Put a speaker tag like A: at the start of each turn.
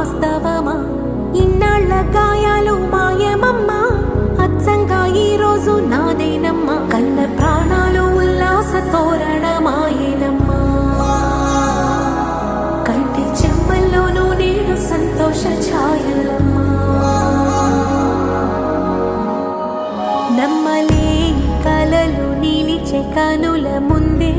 A: వాస్తవమా? ఇన్నాళ్ళ గాయాలు మాయమమ్మా, అచ్చంగా ఈ రోజు నాదేనమ్మా. కన్న ప్రాణాలు ఉల్లాస తోరణమాయేనమ్మా. కంటి చెమ్మల్లోనూ నేడు సంతోష ఛాయలమ్మా. నమ్మలేని కలలు నిలిచే కనుల ముందే